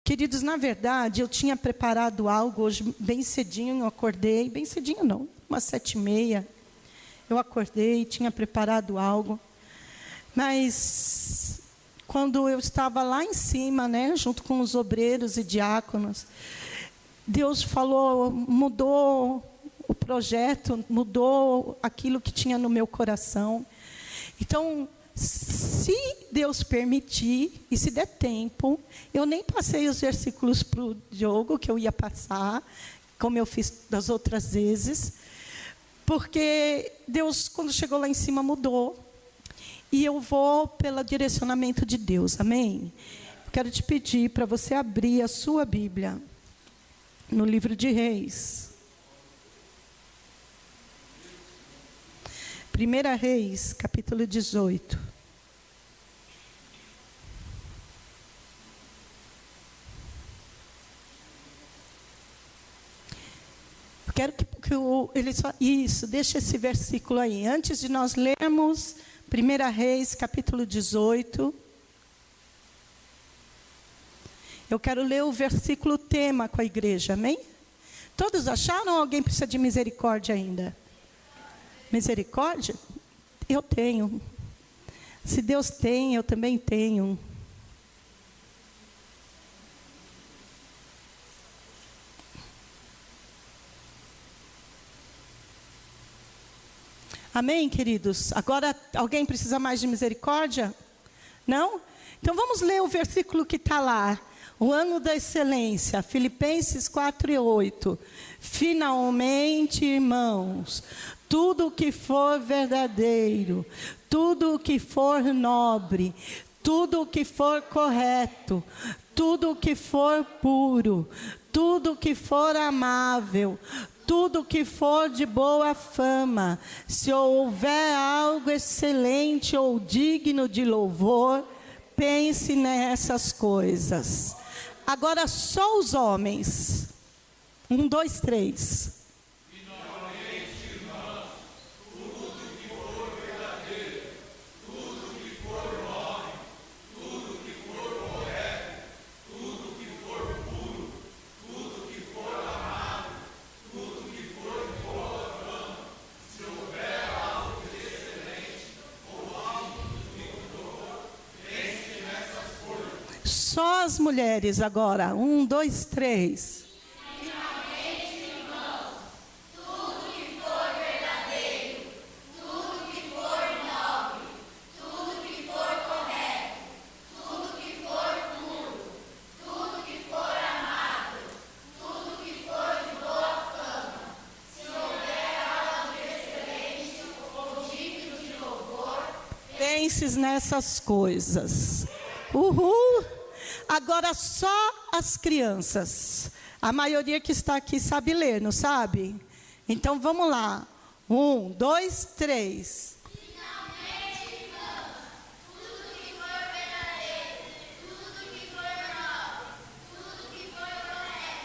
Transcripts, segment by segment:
Queridos, na verdade, eu tinha preparado algo hoje bem cedinho, eu acordei, bem cedinho não, umas 7h30, eu acordei e tinha preparado algo, mas quando eu estava lá em cima, né, junto com os obreiros e diáconos, Deus falou, mudou o projeto, mudou aquilo que tinha no meu coração. Então, se Deus permitir, e se der tempo, eu nem passei os versículos para o Diogo, que eu ia passar, como eu fiz das outras vezes, porque Deus, quando chegou lá em cima, mudou. E eu vou pelo direcionamento de Deus, amém? Quero te pedir para você abrir a sua Bíblia, no livro de Reis. 1 Reis, capítulo 18. Quero que isso, deixa esse versículo aí. Antes de nós lermos 1 Reis, capítulo 18, eu quero ler o versículo tema com a igreja, amém? Todos acharam ou alguém precisa de misericórdia ainda? Misericórdia? Eu tenho. Se Deus tem, eu também tenho. Amém, queridos? Agora, alguém precisa mais de misericórdia? Não? Então, vamos ler o versículo que está lá. O ano da excelência, Filipenses 4:8. Finalmente, irmãos, tudo o que for verdadeiro, tudo o que for nobre, tudo o que for correto, tudo o que for puro, tudo o que for amável, tudo o que for de boa fama, se houver algo excelente ou digno de louvor, pense nessas coisas. Agora só os homens. 1, 2, 3. Finalmente, irmãos, tudo que for verdadeiro, tudo que for nobre, tudo que for correto, tudo que for puro, tudo que for amável, tudo que for de boa fama, se houver algo de excelente ou algo de louvor, pense nessas coisas. Só as mulheres agora. 1, 2, 3. Penses nessas coisas. Uhul! Agora só as crianças. A maioria que está aqui sabe ler, não sabe? Então vamos lá. 1, 2, 3. Finalmente, irmãos, tudo que for verdadeiro, tudo que for nobre, tudo que for correto,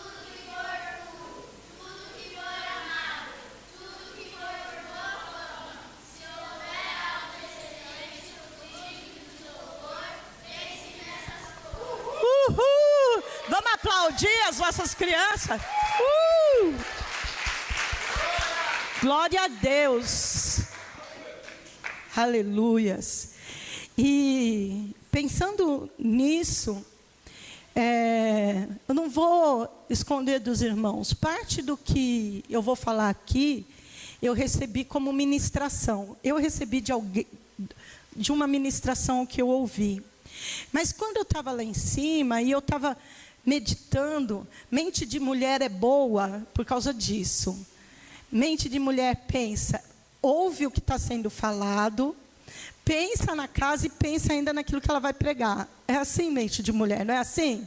tudo que for puro, tudo que for amável, tudo que for de boa fama, se houver algo excelente ou digno de louvor, pense nessas coisas. Uhul! Vamos aplaudir as vossas crianças? Glória a Deus. Aleluias. E pensando nisso, eu não vou esconder dos irmãos. Parte do que eu vou falar aqui, eu recebi como ministração. Eu recebi de alguém, de uma ministração que eu ouvi. Mas quando eu estava lá em cima e eu estava meditando, mente de mulher é boa por causa disso. Mente de mulher pensa, ouve o que está sendo falado, pensa na casa e pensa ainda naquilo que ela vai pregar. É assim, mente de mulher, não é assim?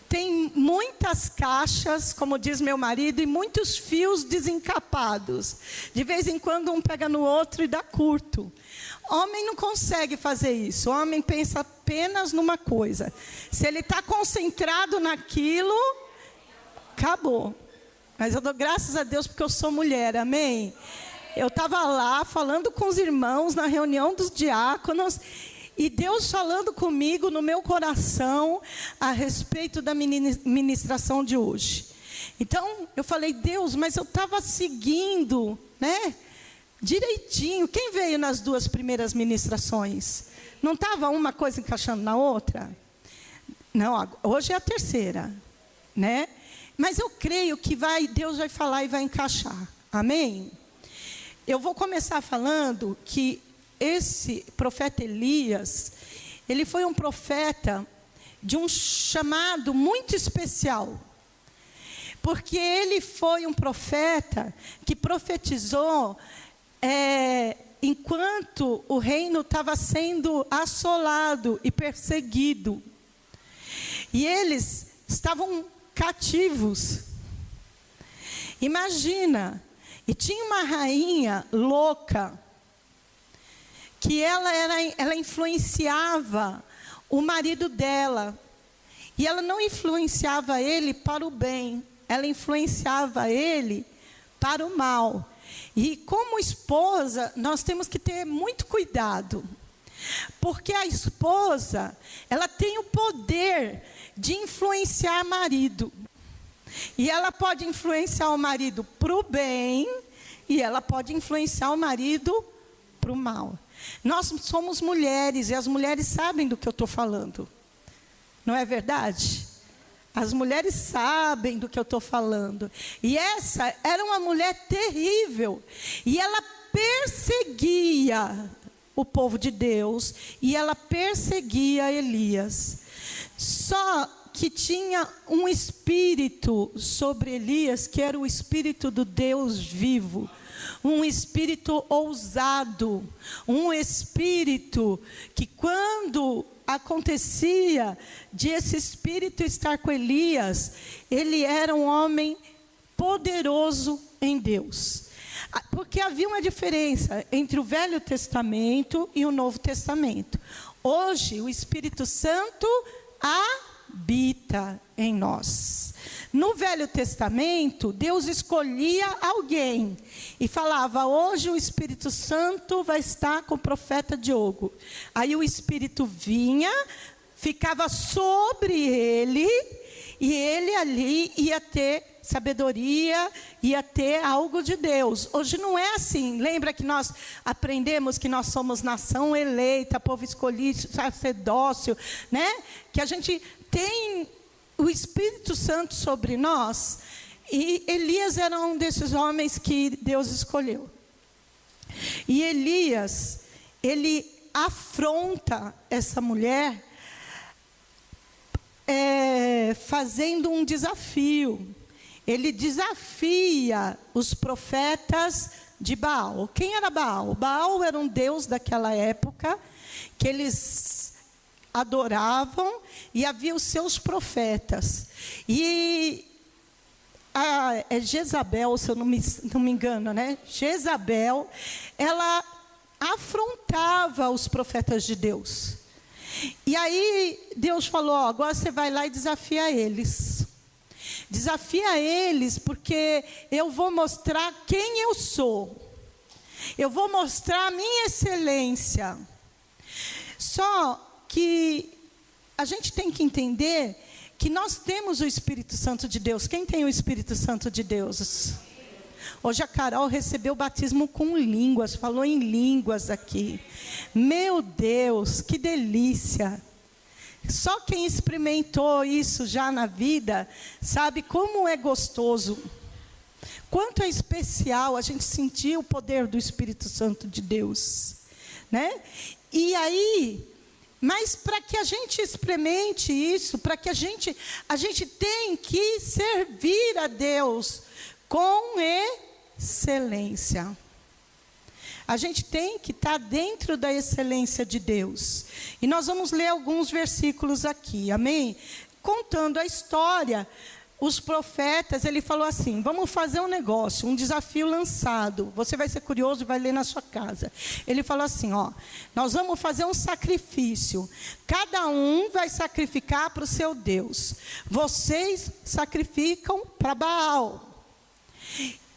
Tem muitas caixas, como diz meu marido, e muitos fios desencapados. De vez em quando um pega no outro e dá curto. Homem não consegue fazer isso. Homem pensa apenas numa coisa. Se ele está concentrado naquilo, acabou. Mas eu dou graças a Deus porque eu sou mulher, amém? Eu estava lá falando com os irmãos na reunião dos diáconos E Deus falando comigo no meu coração a respeito da ministração de hoje. Então, eu falei, Deus, mas eu estava seguindo, né, direitinho. Quem veio nas 2 primeiras ministrações? Não estava uma coisa encaixando na outra? Não, hoje é a terceira, né? Mas eu creio que Deus vai falar e vai encaixar. Amém? Eu vou começar falando que esse profeta Elias, ele foi um profeta de um chamado muito especial. Porque ele foi um profeta que profetizou enquanto o reino estava sendo assolado e perseguido. E eles estavam cativos. Imagina, e tinha uma rainha louca, que ela influenciava o marido dela. E ela não influenciava ele para o bem, ela influenciava ele para o mal. E como esposa, nós temos que ter muito cuidado. Porque a esposa, ela tem o poder de influenciar o marido. E ela pode influenciar o marido para o bem, e ela pode influenciar o marido para o mal. Nós somos mulheres, e as mulheres sabem do que eu estou falando. Não é verdade? As mulheres sabem do que eu estou falando. E essa era uma mulher terrível. E ela perseguia o povo de Deus. E ela perseguia Elias. Só que tinha um espírito sobre Elias, que era o espírito do Deus vivo. Um espírito ousado. Um espírito que quando acontecia de esse espírito estar com Elias, ele era um homem poderoso em Deus. Porque havia uma diferença entre o Velho Testamento e o Novo Testamento. Hoje, o Espírito Santo habita em nós. No Velho Testamento, Deus escolhia alguém e falava, hoje o Espírito Santo vai estar com o profeta Diogo. Aí o Espírito vinha, ficava sobre ele, e ele ali ia ter sabedoria, ia ter algo de Deus. Hoje não é assim. Lembra que nós aprendemos que nós somos nação eleita, povo escolhido, sacerdócio, né? Que a gente tem o Espírito Santo sobre nós, e Elias era um desses homens que Deus escolheu. E Elias, ele afronta essa mulher, fazendo um desafio. Ele desafia os profetas de Baal. Quem era Baal? Baal era um deus daquela época, que eles adoravam, e havia os seus profetas. E Jezabel, se eu não me engano, né? Jezabel, ela afrontava os profetas de Deus. E aí Deus falou, agora você vai lá e desafia eles. Desafia eles, porque eu vou mostrar quem eu sou. Eu vou mostrar a minha excelência. Só que a gente tem que entender que nós temos o Espírito Santo de Deus. Quem tem o Espírito Santo de Deus? Hoje a Carol recebeu o batismo com línguas, falou em línguas aqui. Meu Deus, que delícia! Só quem experimentou isso já na vida sabe como é gostoso. Quanto é especial a gente sentir o poder do Espírito Santo de Deus, né? E aí, mas para que a gente experimente isso, para que a gente tem que servir a Deus com excelência. A gente tem que estar dentro da excelência de Deus. E nós vamos ler alguns versículos aqui, amém? Contando a história, os profetas, ele falou assim, vamos fazer um negócio, um desafio lançado. Você vai ser curioso e vai ler na sua casa. Ele falou assim, ó, nós vamos fazer um sacrifício. Cada um vai sacrificar para o seu Deus. Vocês sacrificam para Baal.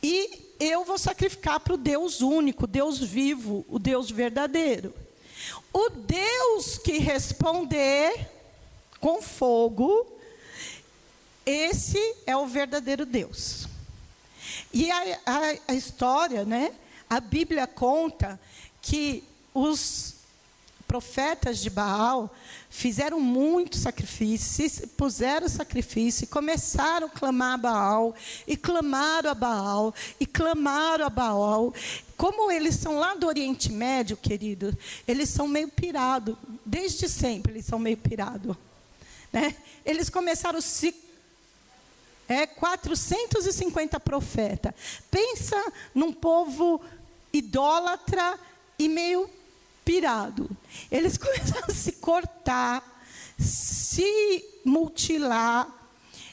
E eu vou sacrificar para o Deus único, Deus vivo, o Deus verdadeiro. O Deus que responder com fogo, esse é o verdadeiro Deus. E a história, né? A Bíblia conta que os profetas de Baal fizeram muito sacrifício, puseram sacrifício, começaram a clamar a Baal, e clamaram a Baal, e clamaram a Baal. Como eles são lá do Oriente Médio, querido, eles são meio pirados, desde sempre eles são meio pirados, né? Eles começaram a se 450 profetas. Pensa num povo idólatra e meio pirado. Eles começaram a se cortar, se mutilar.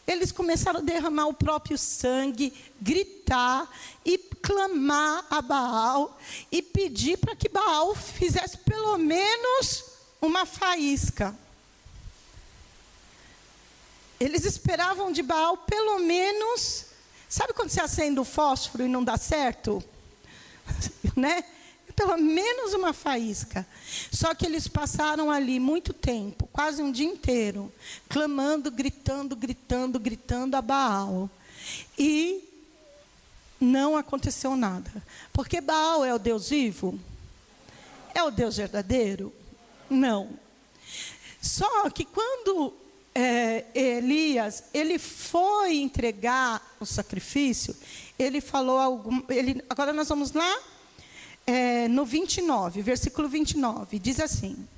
Eles começaram a derramar o próprio sangue, gritar e clamar a Baal e pedir para que Baal fizesse pelo menos uma faísca. Eles esperavam de Baal pelo menos... Sabe quando você acende o fósforo e não dá certo? Né? Pelo menos uma faísca. Só que eles passaram ali muito tempo, quase um dia inteiro, clamando, gritando a Baal. E não aconteceu nada. Porque Baal é o Deus vivo? É o Deus verdadeiro? Não. Só que quando Elias, ele foi entregar o sacrifício, ele falou agora nós vamos lá, no 29, versículo 29, diz assim: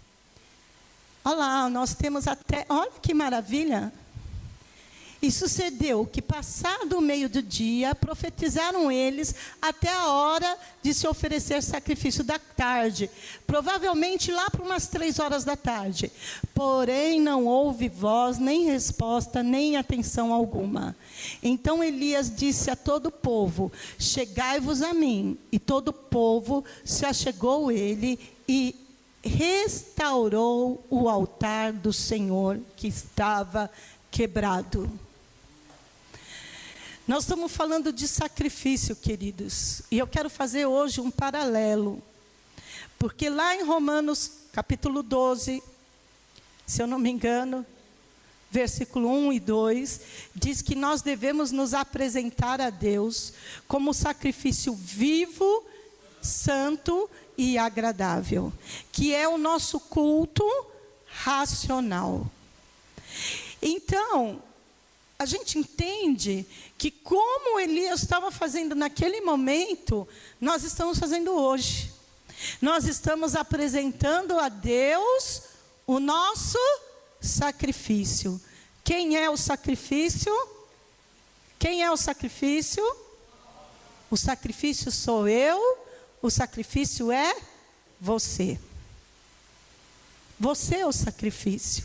olha lá, nós temos até, olha que maravilha. E sucedeu que, passado o meio do dia, profetizaram eles até a hora de se oferecer sacrifício da tarde, provavelmente lá para umas 3 horas da tarde. Porém, não houve voz, nem resposta, nem atenção alguma. Então Elias disse a todo o povo: chegai-vos a mim. E todo o povo se achegou a ele e restaurou o altar do Senhor que estava quebrado. Nós estamos falando de sacrifício, queridos. E eu quero fazer hoje um paralelo. Porque lá em Romanos, capítulo 12, se eu não me engano, versículo 1 e 2, diz que nós devemos nos apresentar a Deus como sacrifício vivo, santo e agradável, que é o nosso culto racional. Então, a gente entende que como Elias estava fazendo naquele momento, nós estamos fazendo hoje. Nós estamos apresentando a Deus o nosso sacrifício. Quem é o sacrifício? Quem é o sacrifício? O sacrifício sou eu, o sacrifício é você. Você é o sacrifício.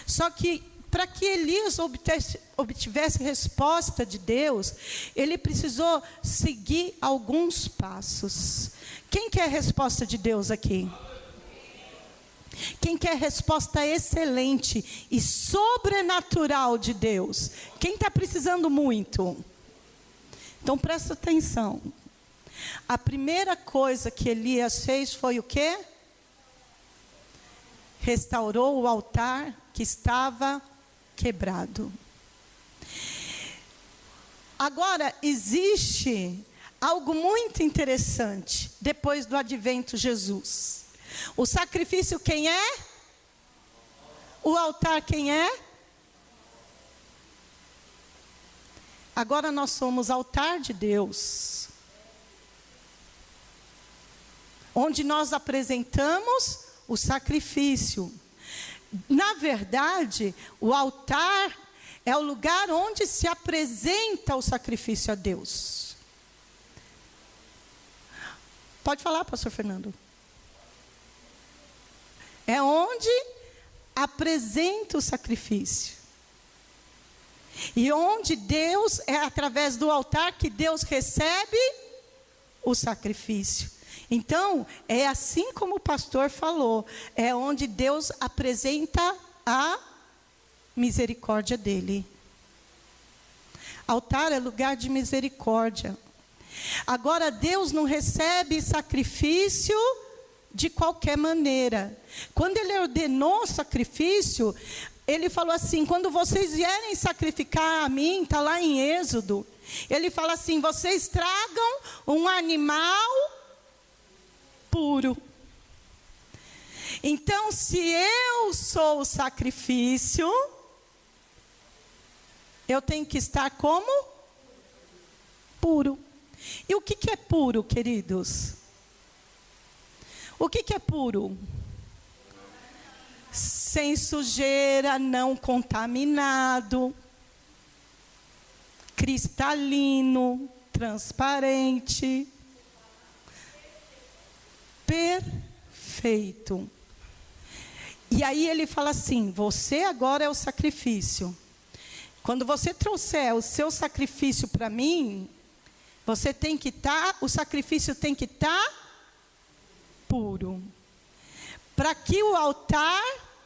Só que para que Elias obtivesse resposta de Deus, ele precisou seguir alguns passos. Quem quer resposta de Deus aqui? Quem quer resposta excelente e sobrenatural de Deus? Quem está precisando muito? Então presta atenção. A primeira coisa que Elias fez foi o quê? Restaurou o altar que estava quebrado. Agora, existe algo muito interessante depois do advento de Jesus. O sacrifício quem é? O altar quem é? Agora nós somos altar de Deus, onde nós apresentamos o sacrifício. Na verdade, o altar é o lugar onde se apresenta o sacrifício a Deus. Pode falar, pastor Fernando. É onde apresenta o sacrifício. E onde Deus, é através do altar que Deus recebe o sacrifício. Então, é assim como o pastor falou, é onde Deus apresenta a misericórdia dele. Altar é lugar de misericórdia. Agora, Deus não recebe sacrifício de qualquer maneira. Quando ele ordenou o sacrifício, ele falou assim: quando vocês vierem sacrificar a mim, está lá em Êxodo, ele fala assim: vocês tragam um animal puro. Então, se eu sou o sacrifício, eu tenho que estar como? Puro. E o que é puro, queridos? O que é puro? Sem sujeira, não contaminado, cristalino, transparente, perfeito. E aí ele fala assim: você agora é o sacrifício. Quando você trouxer o seu sacrifício para mim, você tem que estar, o sacrifício tem que estar puro. Para que o altar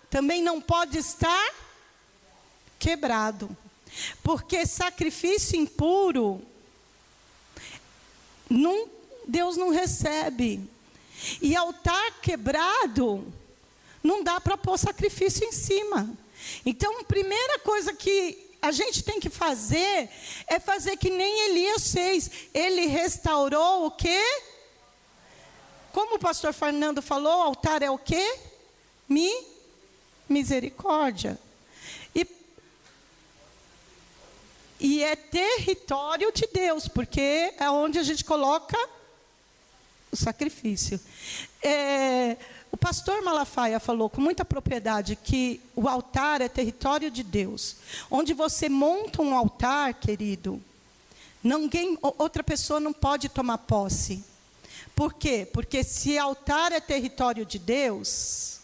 também não pode estar quebrado. Porque sacrifício impuro, Deus não recebe. E altar quebrado, não dá para pôr sacrifício em cima. Então, a primeira coisa que a gente tem que fazer é fazer que nem Elias fez. Ele restaurou o quê? Como o pastor Fernando falou, altar é o quê? Misericórdia. E é território de Deus, porque é onde a gente coloca o sacrifício. O pastor Malafaia falou com muita propriedade que o altar é território de Deus. Onde você monta um altar, querido, outra pessoa não pode tomar posse. Por quê? Porque se altar é território de Deus,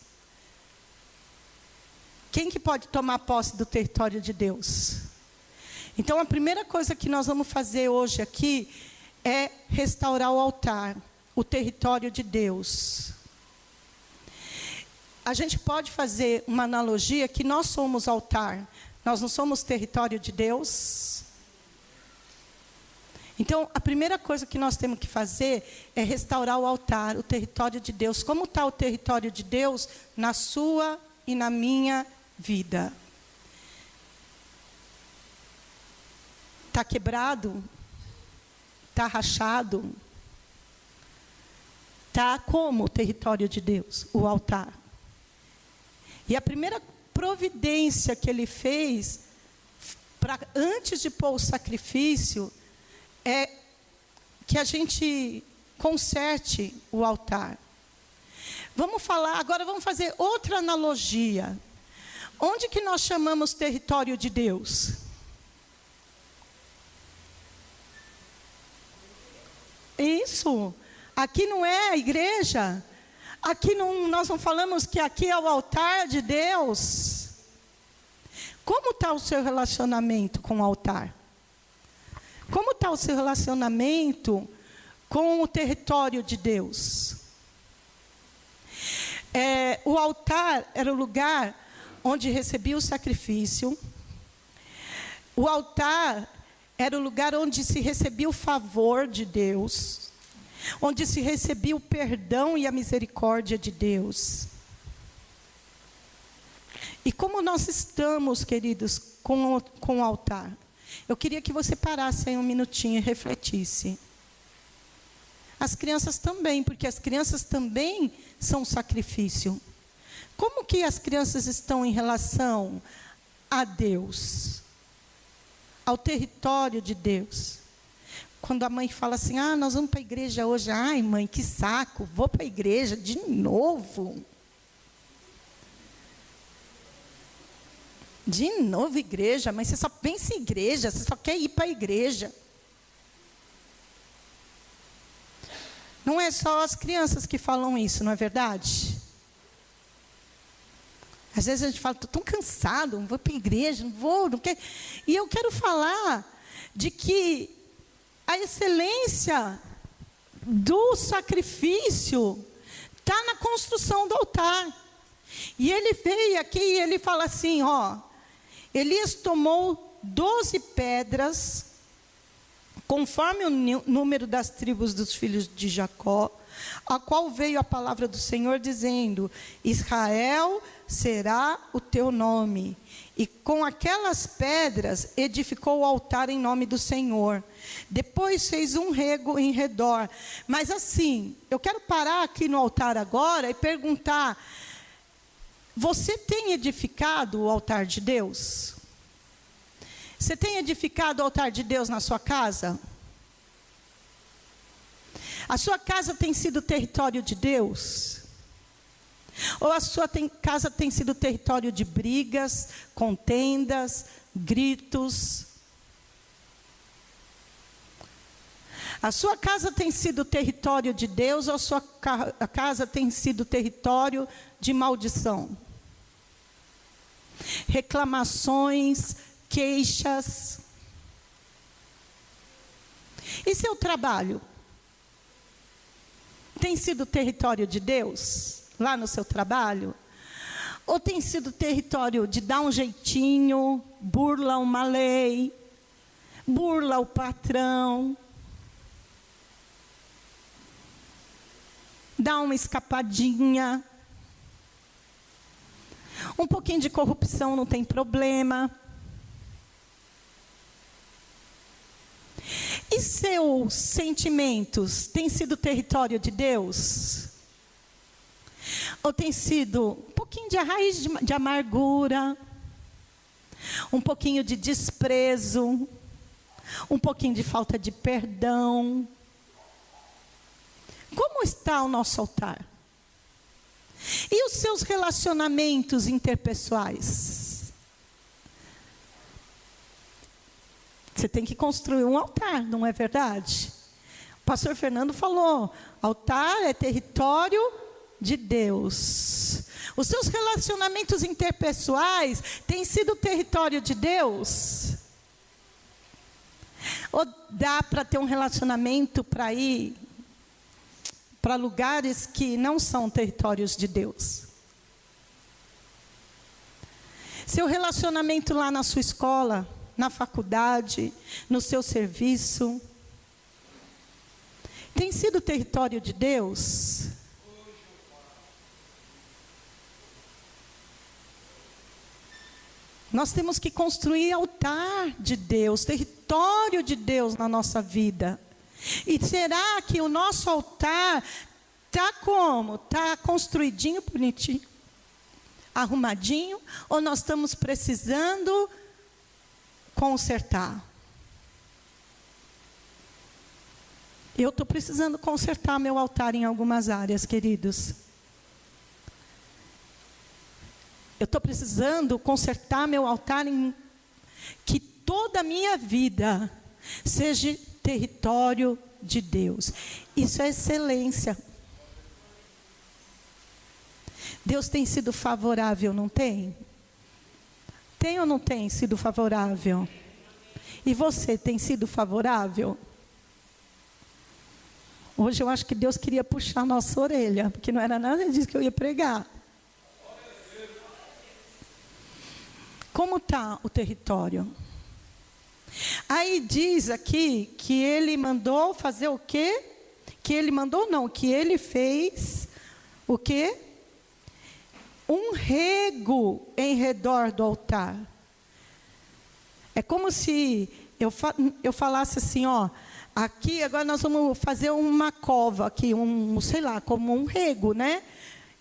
quem que pode tomar posse do território de Deus? Então, a primeira coisa que nós vamos fazer hoje aqui é restaurar o altar, o território de Deus. A gente pode fazer uma analogia que nós somos altar, nós não somos território de Deus. Então, a primeira coisa que nós temos que fazer é restaurar o altar, o território de Deus. Como está o território de Deus na sua e na minha vida? Está quebrado? Está rachado? Está como o território de Deus? O altar. E a primeira providência que ele fez, antes de pôr o sacrifício, é que a gente conserte o altar. Agora vamos fazer outra analogia. Onde que nós chamamos território de Deus? Isso. Aqui não é a igreja. Aqui nós não falamos que aqui é o altar de Deus. Como está o seu relacionamento com o altar? Como está o seu relacionamento com o território de Deus? O altar era o lugar onde recebia o sacrifício. O altar era o lugar onde se recebia o favor de Deus, onde se recebia o perdão e a misericórdia de Deus. E como nós estamos, queridos, com o altar? Eu queria que você parasse aí um minutinho e refletisse. As crianças também, porque as crianças também são sacrifício. Como que as crianças estão em relação a Deus? Ao território de Deus? Quando a mãe fala assim: nós vamos para a igreja hoje. Ai, mãe, que saco, vou para a igreja de novo. De novo igreja, mas você só pensa em igreja, você só quer ir para a igreja. Não é só as crianças que falam isso, não é verdade? Às vezes a gente fala: estou tão cansado, não vou para a igreja, não quero. E eu quero falar de que a excelência do sacrifício está na construção do altar. E ele veio aqui e ele fala assim, Elias tomou 12 pedras, conforme o número das tribos dos filhos de Jacó, a qual veio a palavra do Senhor dizendo: Israel será o teu nome. E com aquelas pedras edificou o altar em nome do Senhor. Depois fez um rego em redor. Mas assim, eu quero parar aqui no altar agora e perguntar: você tem edificado o altar de Deus? Você tem edificado o altar de Deus na sua casa? A sua casa tem sido território de Deus? Ou a sua casa tem sido território de brigas, contendas, gritos? A sua casa tem sido território de Deus ou a sua casa tem sido território de maldição? Reclamações, queixas. E seu trabalho? Tem sido território de Deus, lá no seu trabalho? Ou tem sido território de dar um jeitinho, burla uma lei, burla o patrão, dá uma escapadinha? Um pouquinho de corrupção não tem problema. E seus sentimentos têm sido território de Deus? Ou tem sido um pouquinho de raiz de amargura, um pouquinho de desprezo, um pouquinho de falta de perdão? Como está o nosso altar? E os seus relacionamentos interpessoais? Você tem que construir um altar, não é verdade? O pastor Fernando falou: altar é território de Deus. Os seus relacionamentos interpessoais têm sido território de Deus? Ou dá para ter um relacionamento para ir para lugares que não são territórios de Deus? Seu relacionamento lá na sua escola, na faculdade, no seu serviço, tem sido território de Deus? Nós temos que construir altar de Deus, território de Deus na nossa vida. E será que o nosso altar está como? Está construidinho, bonitinho, arrumadinho? Ou nós estamos precisando consertar? Eu estou precisando consertar meu altar em algumas áreas, queridos. Eu estou precisando consertar meu altar em que toda a minha vida seja território de Deus. Isso é excelência. Deus tem sido favorável, não tem? Tem ou não tem sido favorável? E você tem sido favorável? Hoje eu acho que Deus queria puxar a nossa orelha, porque não era nada disso que eu ia pregar. Como está o território? Aí diz aqui que ele mandou fazer o quê? Que ele mandou não, que ele fez o quê? Um rego em redor do altar. É como se eu falasse assim, ó, aqui agora nós vamos fazer uma cova aqui, sei lá, como um rego, né?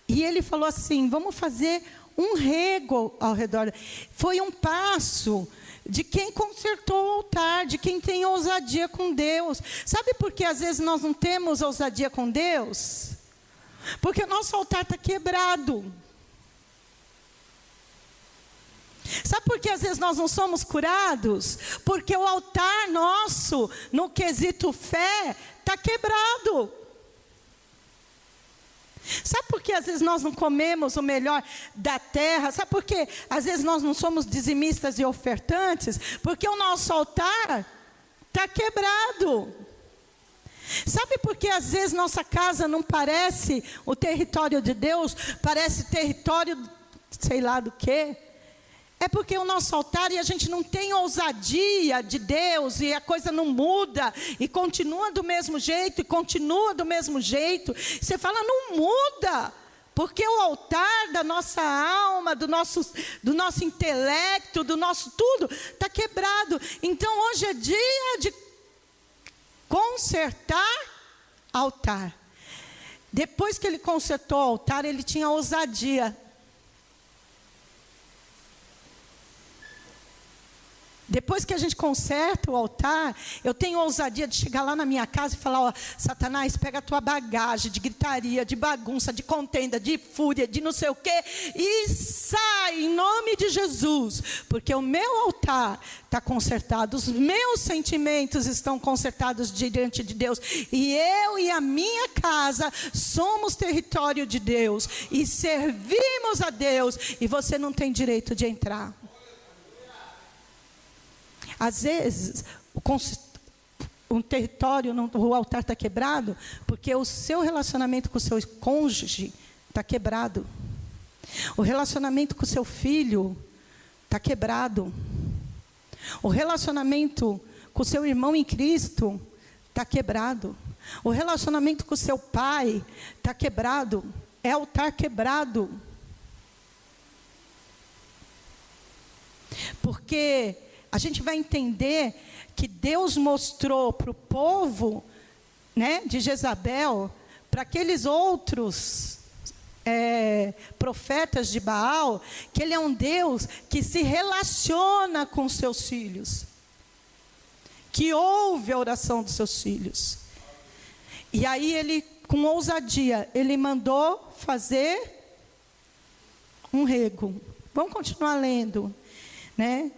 E ele falou assim, vamos fazer um rego ao redor. Foi um passo de quem consertou o altar, de quem tem ousadia com Deus. Sabe por que às vezes nós não temos ousadia com Deus? Porque o nosso altar está quebrado. Sabe por que às vezes nós não somos curados? Porque o altar nosso, no quesito fé, está quebrado. Sabe por que às vezes nós não comemos o melhor da terra? Sabe por que às vezes nós não somos dizimistas e ofertantes? Porque o nosso altar está quebrado. Sabe por que às vezes nossa casa não parece o território de Deus? Parece território, sei lá do quê? É porque o nosso altar, e a gente não tem ousadia de Deus, e a coisa não muda, e continua do mesmo jeito, e continua do mesmo jeito. Você fala, não muda, porque o altar da nossa alma, do nosso intelecto, do nosso tudo, está quebrado. Então hoje é dia de consertar altar. Depois que ele consertou o altar, ele tinha ousadia. Depois que a gente conserta o altar, eu tenho ousadia de chegar lá na minha casa e falar, ó, Satanás, pega a tua bagagem de gritaria, de bagunça, de contenda, de fúria, de não sei o quê, e sai em nome de Jesus, porque o meu altar está consertado, os meus sentimentos estão consertados diante de Deus, e eu e a minha casa somos território de Deus, e servimos a Deus, e você não tem direito de entrar. Às vezes, um território, o altar está quebrado, porque o seu relacionamento com o seu cônjuge está quebrado. O relacionamento com o seu filho está quebrado. O relacionamento com o seu irmão em Cristo está quebrado. O relacionamento com o seu pai está quebrado. É altar quebrado. Porque a gente vai entender que Deus mostrou para o povo, né, de Jezabel, para aqueles outros profetas de Baal, que Ele é um Deus que se relaciona com seus filhos, que ouve a oração dos seus filhos. E aí Ele, com ousadia, Ele mandou fazer um rego. Vamos continuar lendo, né?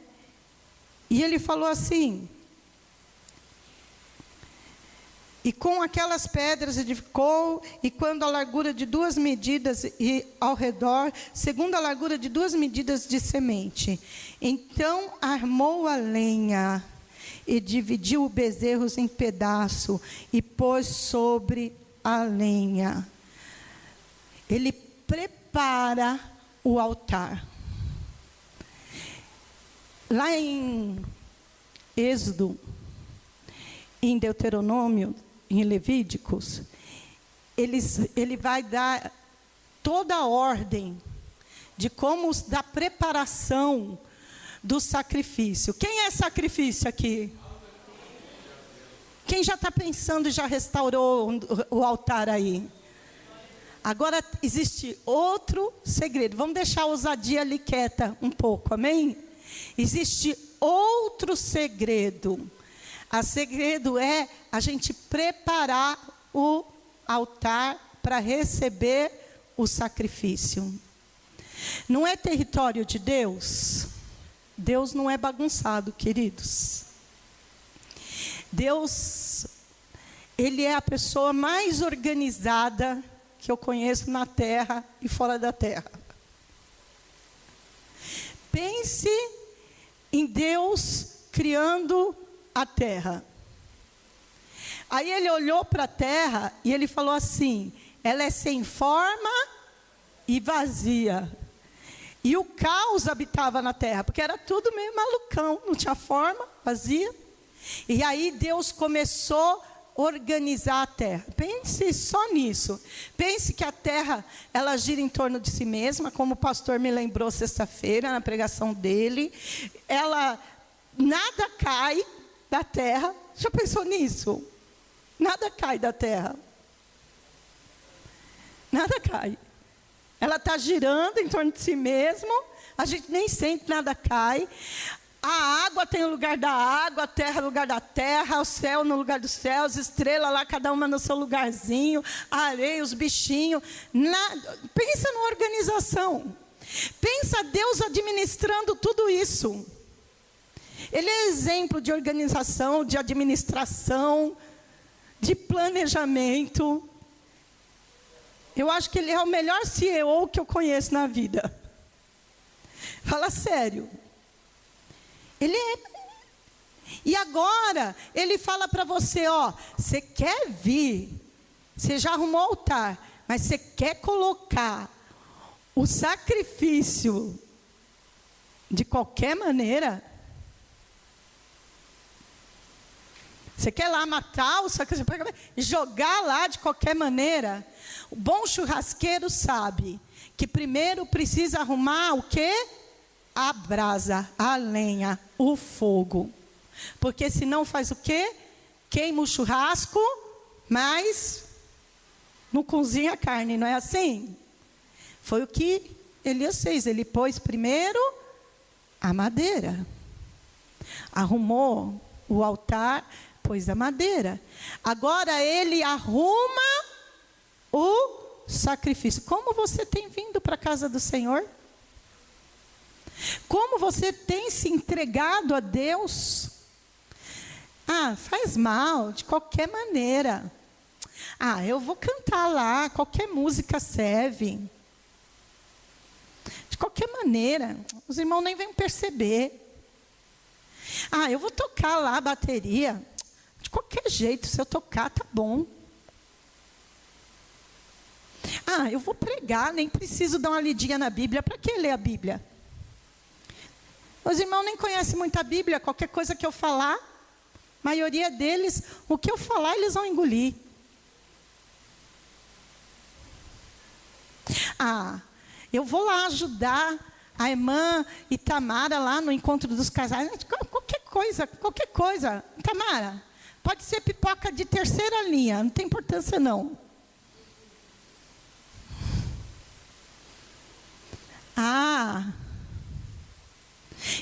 E ele falou assim, e com aquelas pedras edificou, e quando a largura de 2 medidas e ao redor, segundo a largura de 2 medidas de semente. Então armou a lenha, e dividiu os bezerros em pedaço, e pôs sobre a lenha. Ele prepara o altar. Lá em Êxodo, em Deuteronômio, em Levíticos, ele vai dar toda a ordem de como da preparação do sacrifício. Quem é sacrifício aqui? Quem já está pensando e já restaurou o altar aí? Agora existe outro segredo. Vamos deixar a ousadia ali quieta um pouco, amém? Existe outro segredo. O segredo é a gente preparar o altar para receber o sacrifício. Não é território de Deus? Deus não é bagunçado, queridos. Deus, Ele é a pessoa mais organizada que eu conheço na terra e fora da terra. Pense em Deus criando a terra. Aí ele olhou para a terra e ele falou assim, ela é sem forma e vazia. E o caos habitava na terra, porque era tudo meio malucão, não tinha forma, vazia. E aí Deus começou a organizar a terra. Pense só nisso. Pense que a terra, ela gira em torno de si mesma, como o pastor me lembrou sexta-feira, na pregação dele. Nada cai da terra. Já pensou nisso? Nada cai da terra. Nada cai. Ela está girando em torno de si mesma. A gente nem sente, nada cai. A água tem o lugar da água, a terra no lugar da terra, o céu no lugar dos céus, estrelas lá, cada uma no seu lugarzinho, a areia, os bichinhos. Pensa numa organização. Pensa Deus administrando tudo isso. Ele é exemplo de organização, de administração, de planejamento. Eu acho que ele é o melhor CEO que eu conheço na vida. Fala sério. Ele é. E agora, ele fala para você, ó, você quer vir, você já arrumou o altar, mas você quer colocar o sacrifício De qualquer maneira. Você quer lá matar o sacrifício, jogar lá de qualquer maneira? O bom churrasqueiro sabe que primeiro precisa arrumar o quê? A brasa, a lenha, o fogo. Porque senão faz o quê? Queima o churrasco, mas não cozinha a carne, não é assim? Foi o que Elias fez. Ele pôs primeiro a madeira. Arrumou o altar, pôs a madeira. Agora ele arruma o sacrifício. Como você tem vindo para a casa do Senhor? Como você tem se entregado a Deus? Faz mal, de qualquer maneira. Eu vou cantar lá, qualquer música serve. De qualquer maneira, os irmãos nem vão perceber. Eu vou tocar lá a bateria. De qualquer jeito, se eu tocar, tá bom. Eu vou pregar, nem preciso dar uma lidinha na Bíblia. Para que ler a Bíblia? Os irmãos nem conhecem muito a Bíblia. Qualquer coisa que eu falar, a maioria deles, o que eu falar, eles vão engolir. Eu vou lá ajudar a irmã Itamara lá no encontro dos casais. Qualquer coisa. Itamara, pode ser pipoca de terceira linha, não tem importância não.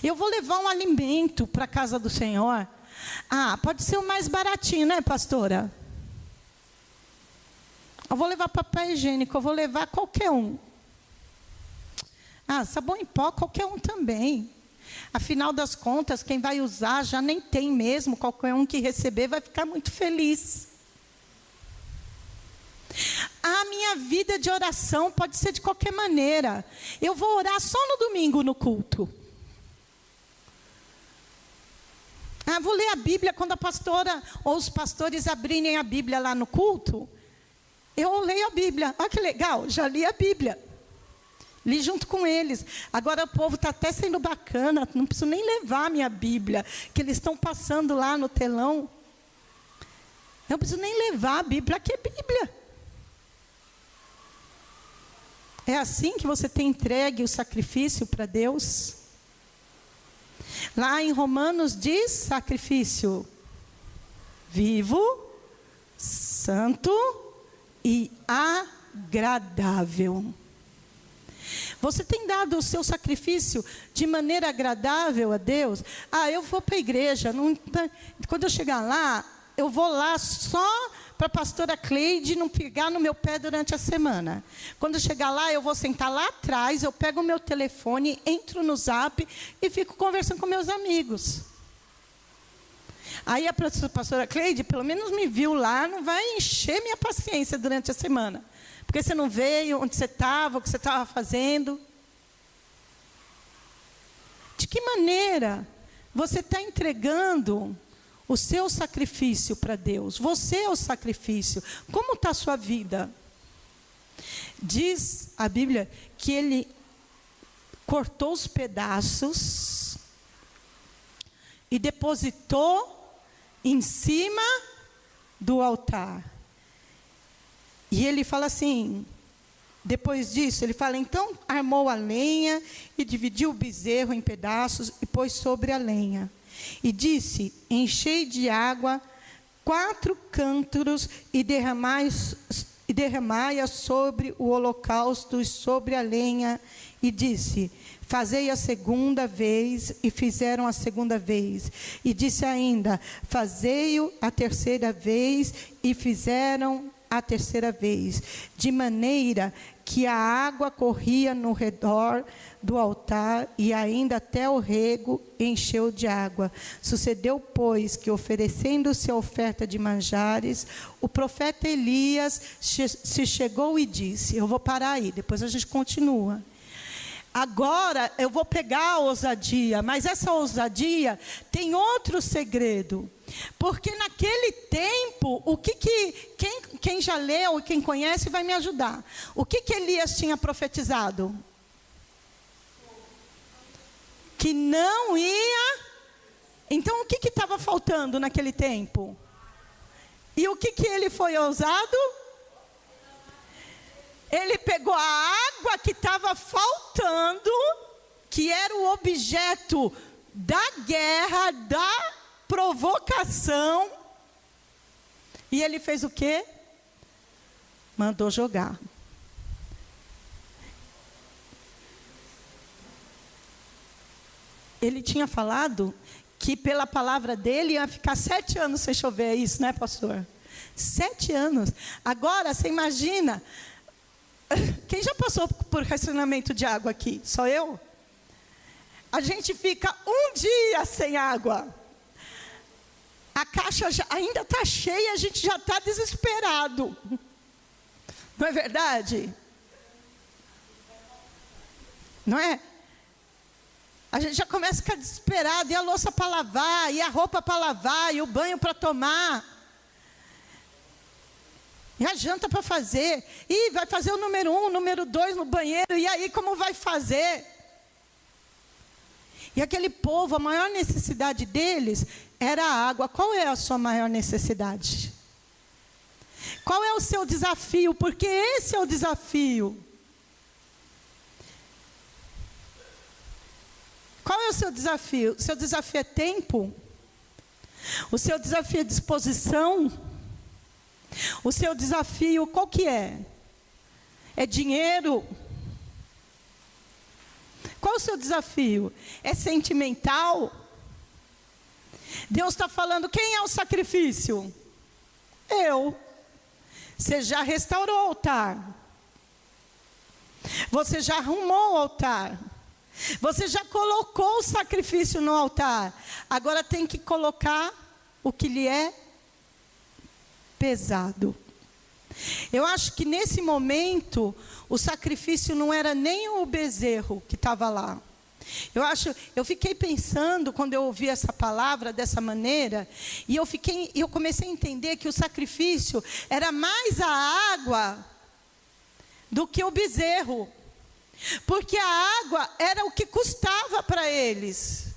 Eu vou levar um alimento para a casa do Senhor. Pode ser o mais baratinho, né, pastora? Eu vou levar papel higiênico, eu vou levar qualquer um. Sabão em pó, qualquer um também. Afinal das contas, quem vai usar já nem tem mesmo. Qualquer um que receber vai ficar muito feliz. A minha vida de oração pode ser de qualquer maneira. Eu vou orar só no domingo no culto. Vou ler a Bíblia quando a pastora ou os pastores abrirem a Bíblia lá no culto. Eu leio a Bíblia. Olha que legal, já li a Bíblia. Li junto com eles. Agora o povo está até sendo bacana. Não preciso nem levar a minha Bíblia, que eles estão passando lá no telão. Não preciso nem levar a Bíblia. Que é Bíblia? É assim que você tem entregue o sacrifício para Deus? Lá em Romanos diz sacrifício vivo, santo e agradável. Você tem dado o seu sacrifício de maneira agradável a Deus? Eu vou para a igreja. Quando eu chegar lá, eu vou lá só para a pastora Cleide não pegar no meu pé durante a semana. Quando eu chegar lá, eu vou sentar lá atrás, eu pego o meu telefone, entro no Zap e fico conversando com meus amigos. Aí a pastora Cleide, pelo menos me viu lá, não vai encher minha paciência durante a semana. Porque você não veio, onde você estava, o que você estava fazendo. De que maneira você está entregando o seu sacrifício para Deus? Você é o sacrifício. Como está a sua vida? Diz a Bíblia que ele cortou os pedaços e depositou em cima do altar. E ele fala assim, depois disso, ele fala, então armou a lenha e dividiu o bezerro em pedaços e pôs sobre a lenha. E disse, enchei de água 4 cântaros e derramai-a sobre o holocausto e sobre a lenha. E disse, fazei a segunda vez, e fizeram a segunda vez. E disse ainda, fazei-o a terceira vez, e fizeram a terceira vez, de maneira que a água corria no redor do altar e ainda até o rego encheu de água. Sucedeu, pois, que oferecendo-se a oferta de manjares, o profeta Elias se chegou e disse, eu vou parar aí, depois a gente continua. Agora eu vou pegar a ousadia, mas essa ousadia tem outro segredo. Porque naquele tempo, quem já leu e quem conhece vai me ajudar. O que Elias tinha profetizado? que não ia. Então o que estava faltando naquele tempo? E o que ele foi ousado? Ele pegou a água que estava faltando, que era o objeto da guerra, da provocação, e ele fez o quê? Mandou jogar. Ele tinha falado que pela palavra dele ia ficar 7 anos sem chover, é isso, né, pastor? 7 anos. Agora, você imagina, quem já passou por racionamento de água aqui? Só eu? A gente fica 1 dia sem água. A caixa ainda está cheia, a gente já está desesperado. Não é verdade? Não é? A gente já começa a ficar desesperado, e a louça para lavar, e a roupa para lavar, e o banho para tomar, e a janta para fazer, e vai fazer o número 1, o número 2 no banheiro, e aí como vai fazer? E aquele povo, a maior necessidade deles era a água. Qual é a sua maior necessidade? Qual é o seu desafio? Porque esse é o desafio. Qual é o seu desafio? O seu desafio é tempo? O seu desafio é disposição? O seu desafio, qual que é? É dinheiro? Qual é o seu desafio? É sentimental? Deus está falando, quem é o sacrifício? Eu. Você já restaurou o altar. Você já arrumou o altar. Você já colocou o sacrifício no altar. Agora tem que colocar o que lhe é pesado. Eu acho que nesse momento o sacrifício não era nem o bezerro que estava lá. Eu fiquei pensando quando eu ouvi essa palavra dessa maneira, e eu comecei a entender que o sacrifício era mais a água do que o bezerro. Porque a água era o que custava para eles.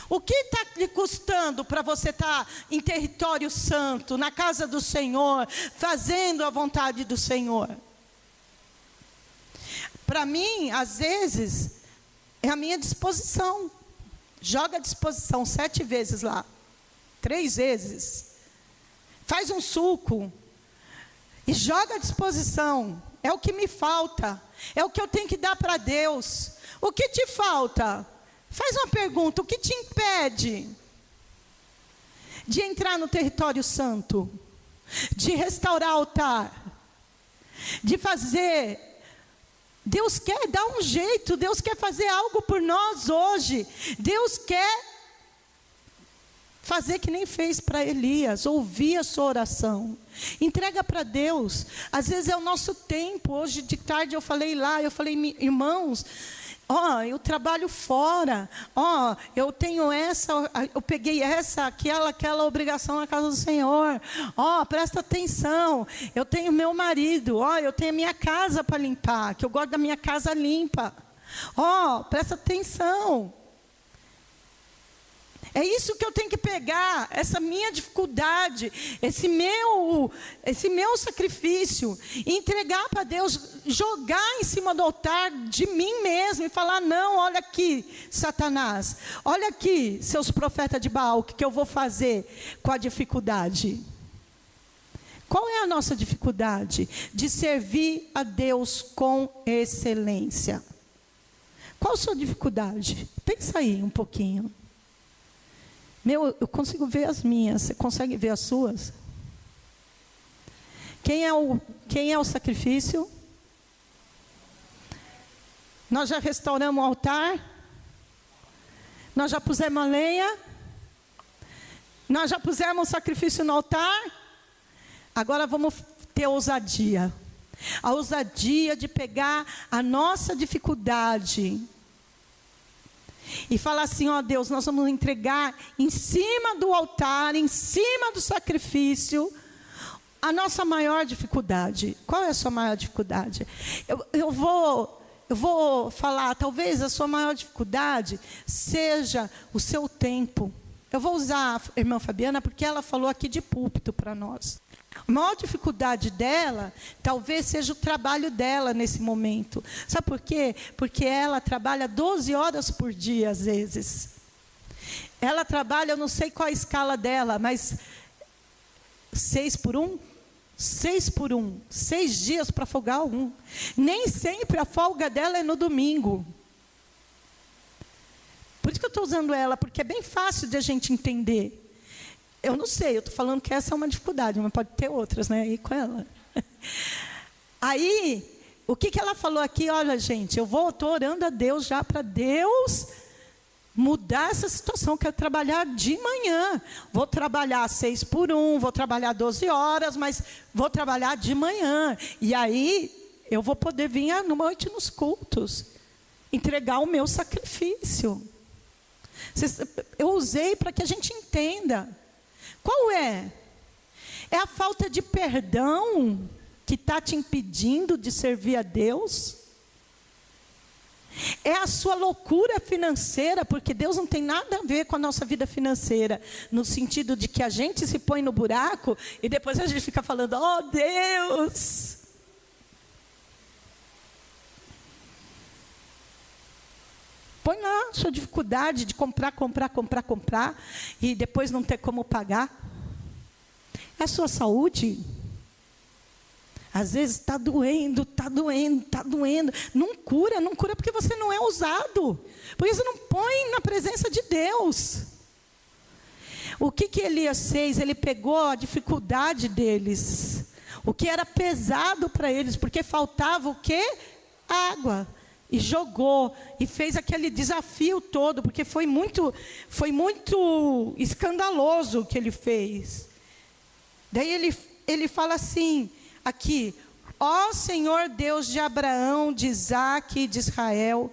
O que está lhe custando para você estar em território santo, na casa do Senhor, fazendo a vontade do Senhor? Para mim, às vezes, é a minha disposição. Joga a disposição 7 vezes lá. 3 vezes. Faz um suco. E joga a disposição. É o que me falta. É o que eu tenho que dar para Deus. O que te falta? Faz uma pergunta. O que te impede de entrar no território santo? De restaurar o altar? De fazer... Deus quer dar um jeito. Deus quer fazer algo por nós hoje. Deus quer fazer que nem fez para Elias, ouvir a sua oração. Entrega para Deus. Às vezes é o nosso tempo. Hoje de tarde eu falei, irmãos, eu trabalho fora, eu tenho eu peguei aquela obrigação na casa do Senhor, presta atenção, eu tenho meu marido, eu tenho a minha casa para limpar, que eu gosto da minha casa limpa, presta atenção. É isso que eu tenho que pegar, essa minha dificuldade, esse meu sacrifício, e entregar para Deus, jogar em cima do altar de mim mesmo e falar, não, olha aqui, Satanás, olha aqui, seus profetas de Baal, o que eu vou fazer com a dificuldade? Qual é a nossa dificuldade? De servir a Deus com excelência. Qual a sua dificuldade? Pensa aí um pouquinho. Eu consigo ver as minhas, você consegue ver as suas? Quem é o sacrifício? Nós já restauramos o altar? Nós já pusemos a lenha? Nós já pusemos o sacrifício no altar? Agora vamos ter ousadia. A ousadia de pegar a nossa dificuldade e falar assim, Deus, nós vamos entregar em cima do altar, em cima do sacrifício, a nossa maior dificuldade. Qual é a sua maior dificuldade? eu vou falar, talvez a sua maior dificuldade seja o seu tempo. Eu vou usar a irmã Fabiana porque ela falou aqui de púlpito para nós. A maior dificuldade dela, talvez seja o trabalho dela nesse momento. Sabe por quê? Porque ela trabalha 12 horas por dia, às vezes. Ela trabalha, eu não sei qual a escala dela, mas 6 por 1? 6 por 1. 6 dias para folgar um. Nem sempre a folga dela é no domingo. Por isso que eu estou usando ela, porque é bem fácil de a gente entender. Eu não sei, eu estou falando que essa é uma dificuldade, mas pode ter outras, né? Aí com ela. Aí, o que ela falou aqui? Olha, gente, estou orando a Deus já para Deus mudar essa situação. Quero trabalhar de manhã. Vou trabalhar 6 por 1, vou trabalhar 12 horas, mas vou trabalhar de manhã. E aí, eu vou poder vir à noite nos cultos, entregar o meu sacrifício. Eu usei para que a gente entenda. Qual é? É a falta de perdão que está te impedindo de servir a Deus? É a sua loucura financeira, porque Deus não tem nada a ver com a nossa vida financeira, no sentido de que a gente se põe no buraco e depois a gente fica falando, oh Deus! Põe lá a sua dificuldade de comprar, e depois não ter como pagar. É a sua saúde. Às vezes está doendo. Não cura porque você não é ousado. Porque você não põe na presença de Deus. O que Elias fez? Ele pegou a dificuldade deles. O que era pesado para eles, porque faltava o quê? Água. E jogou, e fez aquele desafio todo, porque foi muito escandaloso o que ele fez. Daí ele fala assim, aqui, ó Senhor Deus de Abraão, de Isaque e de Israel,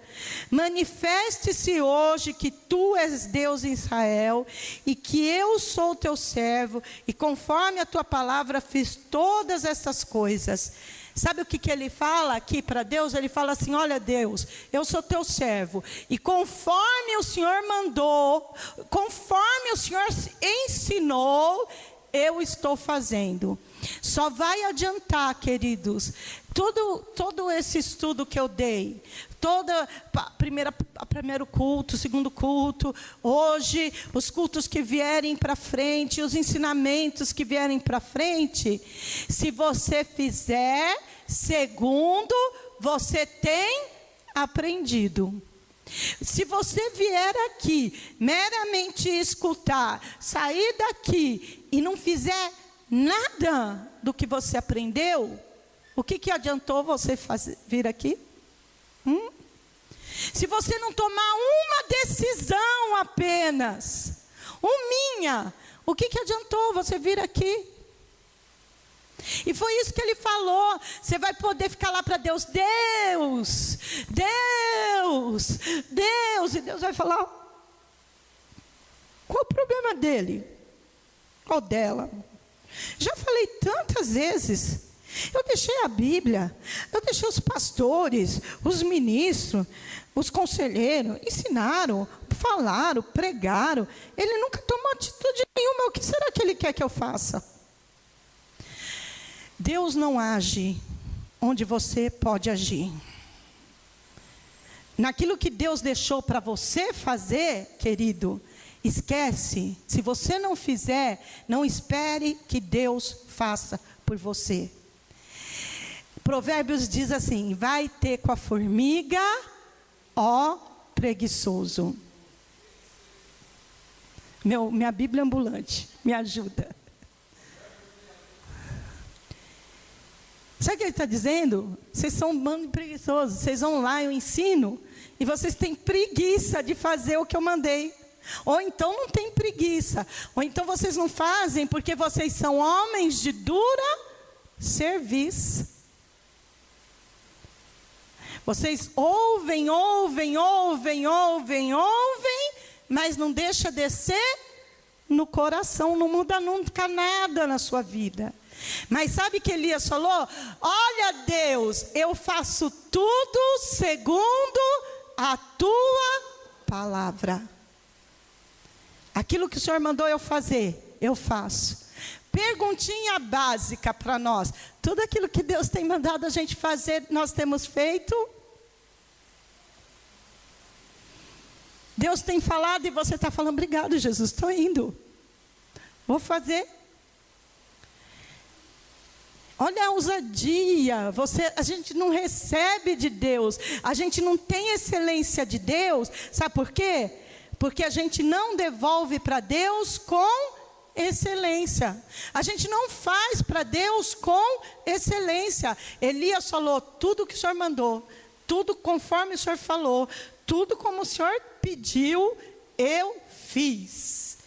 manifeste-se hoje que tu és Deus em Israel, e que eu sou teu servo, e conforme a tua palavra fiz todas essas coisas. Sabe o que ele fala aqui para Deus? Ele fala assim, olha Deus, eu sou teu servo, e conforme o Senhor mandou, conforme o Senhor ensinou, eu estou fazendo. Só vai adiantar, queridos, todo esse estudo que eu dei, primeiro culto, segundo culto, hoje, os cultos que vierem para frente, os ensinamentos que vierem para frente, se você fizer segundo você tem aprendido. Se você vier aqui vir escutar, sair daqui e não fizer nada do que você aprendeu, o que adiantou você vir aqui? Se você não tomar uma decisão apenas, o que adiantou você vir aqui? E foi isso que ele falou. Você vai poder ficar lá para Deus, Deus, e Deus vai falar, qual o problema dele? Ou dela? Já falei tantas vezes. Eu deixei a Bíblia, eu deixei os pastores, os ministros, os conselheiros, ensinaram, falaram, pregaram. Ele nunca tomou atitude nenhuma. O que será que ele quer que eu faça? Deus não age onde você pode agir. Naquilo que Deus deixou para você fazer, querido, esquece. Se você não fizer, não espere que Deus faça por você. Provérbios diz assim, vai ter com a formiga, ó preguiçoso. Minha Bíblia ambulante, me ajuda. Sabe o que ele está dizendo? Vocês são um bando de preguiçosos. Vocês vão lá, eu ensino, e vocês têm preguiça de fazer o que eu mandei. Ou então não tem preguiça. Ou então vocês não fazem porque vocês são homens de dura serviço. Vocês ouvem, mas não deixa descer no coração, não muda nunca nada na sua vida. Mas sabe que Elias falou? Olha, Deus, eu faço tudo segundo a tua palavra. Aquilo que o Senhor mandou eu fazer, eu faço. Perguntinha básica para nós: tudo aquilo que Deus tem mandado a gente fazer, nós temos feito? Deus tem falado e você está falando: obrigado, Jesus, estou indo, vou fazer. Olha a ousadia, a gente não recebe de Deus, a gente não tem excelência de Deus, sabe por quê? Porque a gente não devolve para Deus com excelência, a gente não faz para Deus com excelência. Elias falou: tudo que o Senhor mandou, tudo conforme o Senhor falou, tudo como o Senhor pediu, eu fiz.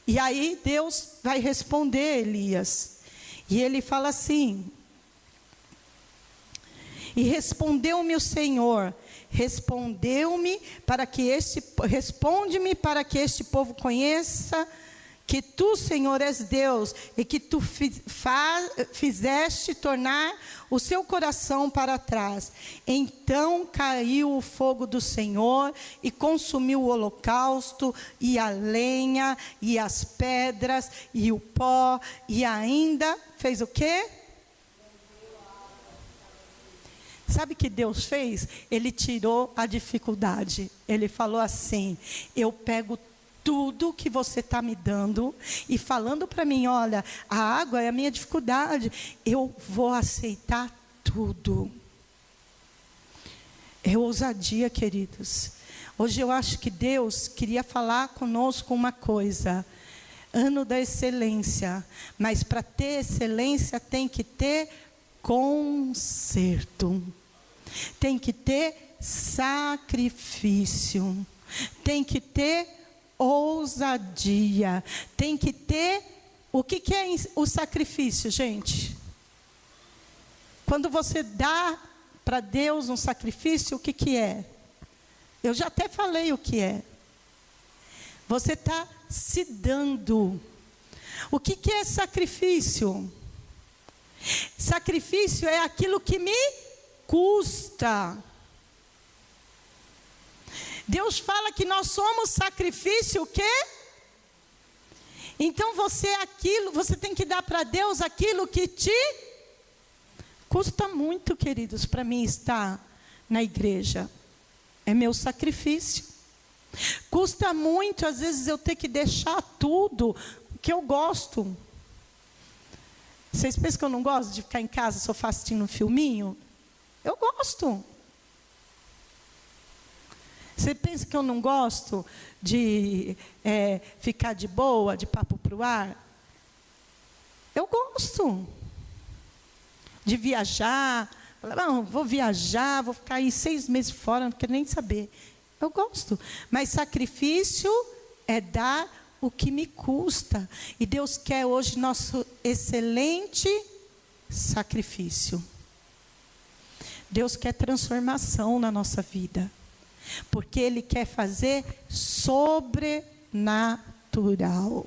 E aí Deus vai responder Elias. E ele fala assim: e respondeu-me o Senhor, responde-me para que este povo conheça que tu, Senhor, és Deus, e que tu fizeste tornar o seu coração para trás. Então caiu o fogo do Senhor e consumiu o holocausto, e a lenha, e as pedras, e o pó, e ainda fez o quê? Sabe o que Deus fez? Ele tirou a dificuldade. Ele falou assim: eu pego tudo que você está me dando e falando para mim: olha, a água é a minha dificuldade, eu vou aceitar tudo. É ousadia, queridos. Hoje eu acho que Deus queria falar conosco uma coisa: ano da excelência. Mas para ter excelência tem que ter conserto, tem que ter sacrifício, tem que ter ousadia, tem que ter. O que é o sacrifício, gente? Quando você dá para Deus um sacrifício, o que é? Eu já até falei o que é. Você está se dando. O que é sacrifício? Sacrifício é aquilo que me custa. Deus fala que nós somos sacrifício, o quê? Então você tem que dar para Deus aquilo que te custa muito, queridos, para mim estar na igreja. É meu sacrifício. Custa muito, às vezes, eu ter que deixar tudo que eu gosto. Vocês pensam que eu não gosto de ficar em casa, sofá assistindo um filminho? Eu gosto. Você pensa que eu não gosto de ficar de boa, de papo para o ar? Eu gosto. De viajar. Não, vou viajar, vou ficar aí 6 meses fora, não quero nem saber. Eu gosto. Mas sacrifício é dar o que me custa. E Deus quer hoje nosso excelente sacrifício. Deus quer transformação na nossa vida. Porque Ele quer fazer sobrenatural.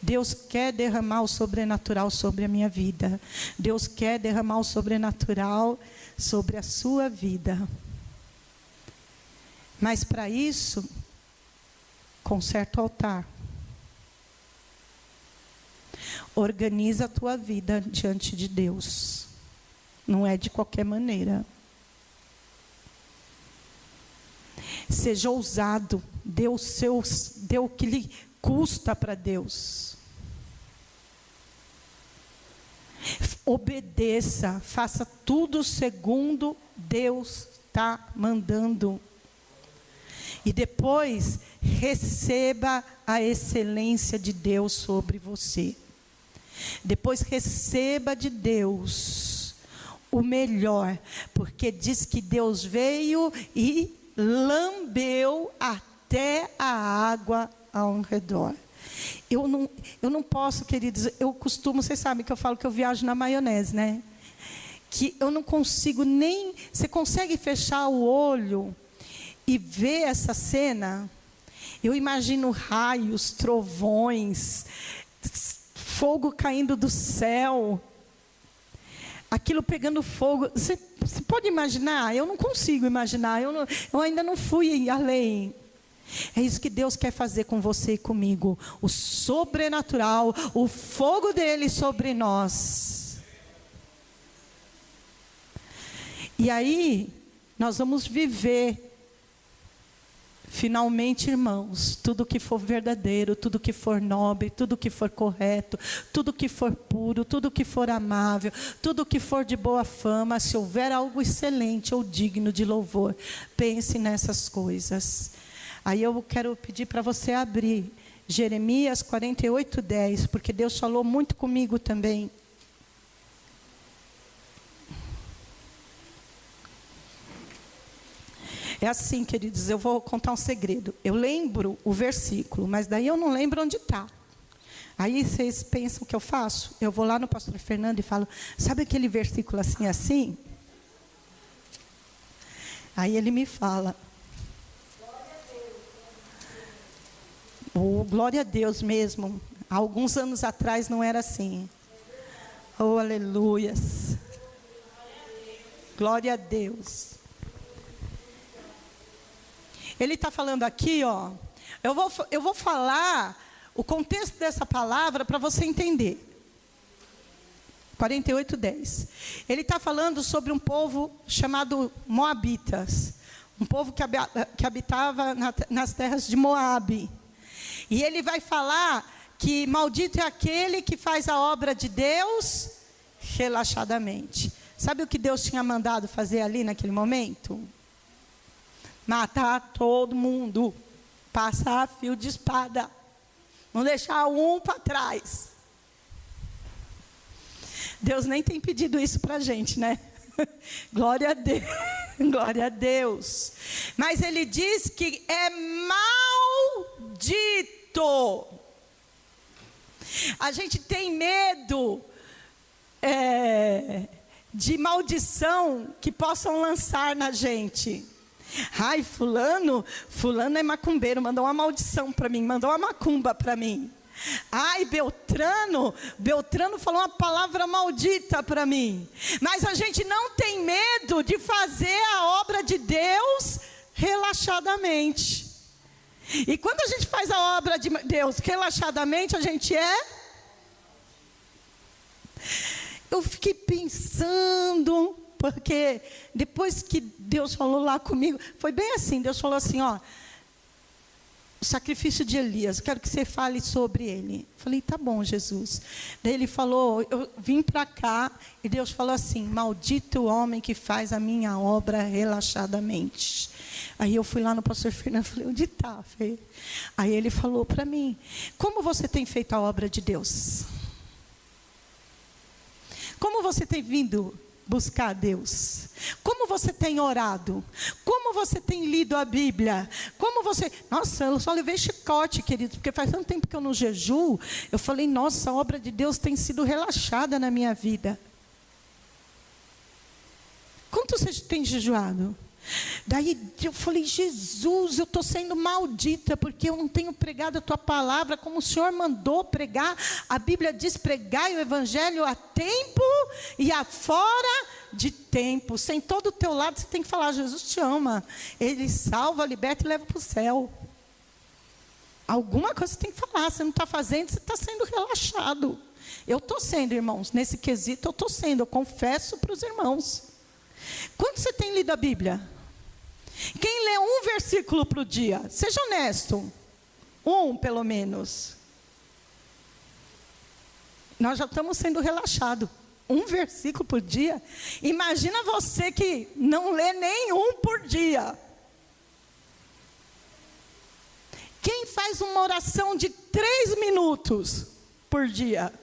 Deus quer derramar o sobrenatural sobre a minha vida. Deus quer derramar o sobrenatural sobre a sua vida. Mas para isso, conserta o altar. Organiza a tua vida diante de Deus. Não é de qualquer maneira. Seja ousado, dê o que lhe custa para Deus. Obedeça, faça tudo segundo Deus está mandando. E depois, receba a excelência de Deus sobre você. Depois, receba de Deus o melhor, porque diz que Deus veio e lambeu até a água ao redor. Eu não posso, queridos, vocês sabem que eu falo que eu viajo na maionese, né? Que eu não consigo nem, você consegue fechar o olho e ver essa cena? Eu imagino raios, trovões, fogo caindo do céu, aquilo pegando fogo. Você pode imaginar? Eu não consigo imaginar, eu ainda não fui além. É isso que Deus quer fazer com você e comigo. O sobrenatural, o fogo dele sobre nós. E aí, nós vamos viver, finalmente, irmãos, tudo que for verdadeiro, tudo que for nobre, tudo que for correto, tudo que for puro, tudo que for amável, tudo que for de boa fama, se houver algo excelente ou digno de louvor, pense nessas coisas. Aí eu quero pedir para você abrir Jeremias 48:10, porque Deus falou muito comigo também. É assim, queridos, eu vou contar um segredo. Eu lembro o versículo, mas daí eu não lembro onde está. Aí vocês pensam o que eu faço? Eu vou lá no pastor Fernando e falo, sabe aquele versículo assim, assim? Aí ele me fala. Oh, glória a Deus mesmo. Há alguns anos atrás não era assim. Oh, aleluias. Glória a Deus. Ele está falando aqui, ó. Eu vou falar o contexto dessa palavra para você entender. 48:10. Ele está falando sobre um povo chamado Moabitas. Um povo que habitava nas terras de Moabe. E ele vai falar que maldito é aquele que faz a obra de Deus relaxadamente. Sabe o que Deus tinha mandado fazer ali naquele momento? Matar todo mundo. Passar a fio de espada. Não deixar um para trás. Deus nem tem pedido isso para a gente, né? Glória a Deus. Glória a Deus. Mas ele diz que é maldito. A gente tem medo de maldição que possam lançar na gente. Ai, fulano é macumbeiro, mandou uma maldição para mim, mandou uma macumba para mim. Ai, Beltrano falou uma palavra maldita para mim. Mas a gente não tem medo de fazer a obra de Deus relaxadamente. E quando a gente faz a obra de Deus relaxadamente, a gente Eu fiquei pensando, porque depois que Deus falou lá comigo, foi bem assim, Deus falou assim, ó, o sacrifício de Elias, quero que você fale sobre ele. Falei, tá bom, Jesus. Daí ele falou, eu vim para cá, e Deus falou assim, maldito o homem que faz a minha obra relaxadamente. Aí eu fui lá no pastor Fernando e falei, onde está, Fê? Aí ele falou para mim, como você tem feito a obra de Deus? Como você tem vindo buscar a Deus? Como você tem orado? Como você tem lido a Bíblia? Como você... Nossa, eu só levei chicote, querido, porque faz tanto tempo que eu não jejuo. Eu falei, nossa, a obra de Deus tem sido relaxada na minha vida. Quanto você tem jejuado? Daí eu falei, Jesus, eu estou sendo maldita, porque eu não tenho pregado a tua palavra como o Senhor mandou pregar. A Bíblia diz, pregai o Evangelho a tempo e a fora de tempo. Sem todo o teu lado, você tem que falar, Jesus te ama. Ele salva, liberta e leva para o céu. Alguma coisa você tem que falar, você não está fazendo, você está sendo relaxado. Eu estou sendo, irmãos, nesse quesito eu estou sendo, eu confesso para os irmãos. Quando você tem lido a Bíblia? Quem lê um versículo por dia? Seja honesto. Um, pelo menos. Nós já estamos sendo relaxados. Um versículo por dia. Imagina você que não lê nenhum por dia. Quem faz uma oração de 3 minutos por dia?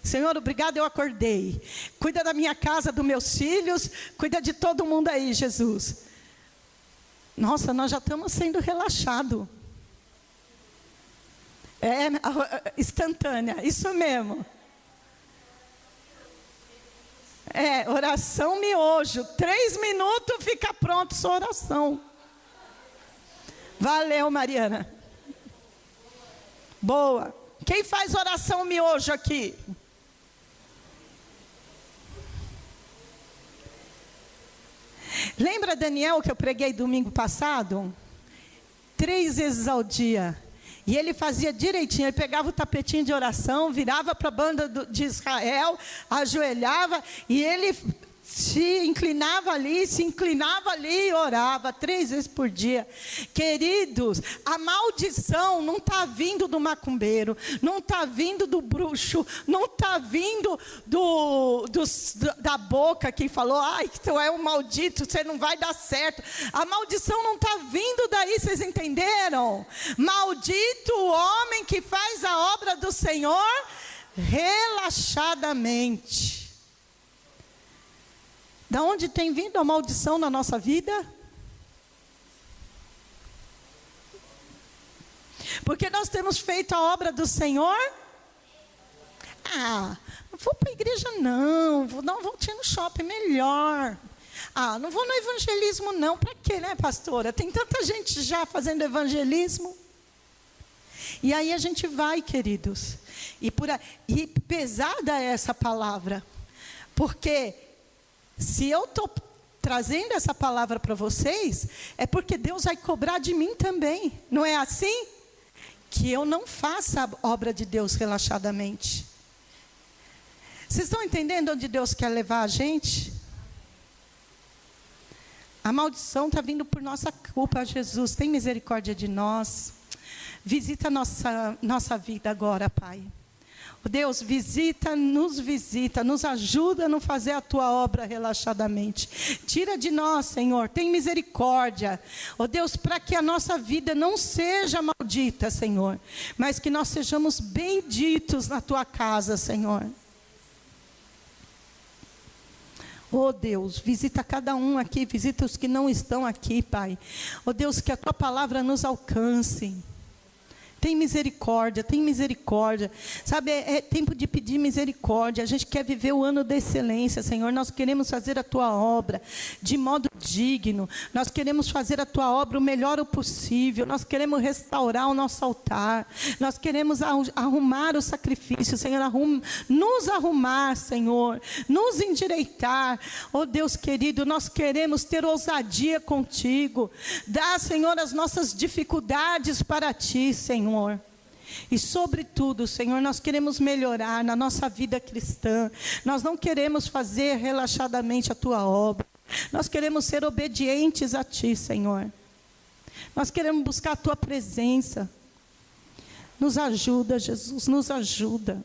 Senhor, obrigado, eu acordei. Cuida da minha casa, dos meus filhos. Cuida de todo mundo aí, Jesus. Nossa, nós já estamos sendo relaxados. Instantânea, isso mesmo. Oração miojo. 3 minutos, fica pronto sua oração. Valeu, Mariana. Boa. Quem faz oração miojo aqui? Lembra Daniel que eu preguei domingo passado? 3 vezes ao dia. E ele fazia direitinho, ele pegava o tapetinho de oração, virava para a banda de Israel, ajoelhava, e ele se inclinava ali e orava 3 vezes por dia. Queridos, a maldição não está vindo do macumbeiro, não está vindo do bruxo, não está vindo da boca que falou, ai, tu é um maldito, você não vai dar certo. A maldição não está vindo daí, vocês entenderam? Maldito o homem que faz a obra do Senhor relaxadamente. Da onde tem vindo a maldição na nossa vida? Porque nós temos feito a obra do Senhor? Não vou para a igreja não, vou dar um voltinho no shopping melhor. Não vou no evangelismo não, para quê, né, pastora? Tem tanta gente já fazendo evangelismo. E aí a gente vai, queridos. E pesada é essa palavra, porque se eu estou trazendo essa palavra para vocês, é porque Deus vai cobrar de mim também. Não é assim? Que eu não faça a obra de Deus relaxadamente. Vocês estão entendendo onde Deus quer levar a gente? A maldição está vindo por nossa culpa. Jesus, tem misericórdia de nós. Visita a nossa vida agora, Pai. Deus, nos ajuda a não fazer a tua obra relaxadamente. Tira de nós, Senhor, tem misericórdia. Deus, para que a nossa vida não seja maldita, Senhor, mas que nós sejamos benditos na tua casa, Senhor. Deus, visita cada um aqui, visita os que não estão aqui, Pai. Deus, que a tua palavra nos alcance. Tem misericórdia. Sabe, é tempo de pedir misericórdia. A gente quer viver o ano da excelência, Senhor. Nós queremos fazer a tua obra de modo digno. Nós queremos fazer a tua obra o melhor possível. Nós queremos restaurar o nosso altar. Nós queremos arrumar o sacrifício, Senhor. Nos arrumar, Senhor. Nos endireitar. Deus querido, nós queremos ter ousadia contigo. Dá, Senhor, as nossas dificuldades para ti, Senhor. E sobretudo, Senhor, nós queremos melhorar na nossa vida cristã. Nós não queremos fazer relaxadamente a tua obra. Nós queremos ser obedientes a ti, Senhor. Nós queremos buscar a tua presença. Nos ajuda, Jesus, nos ajuda.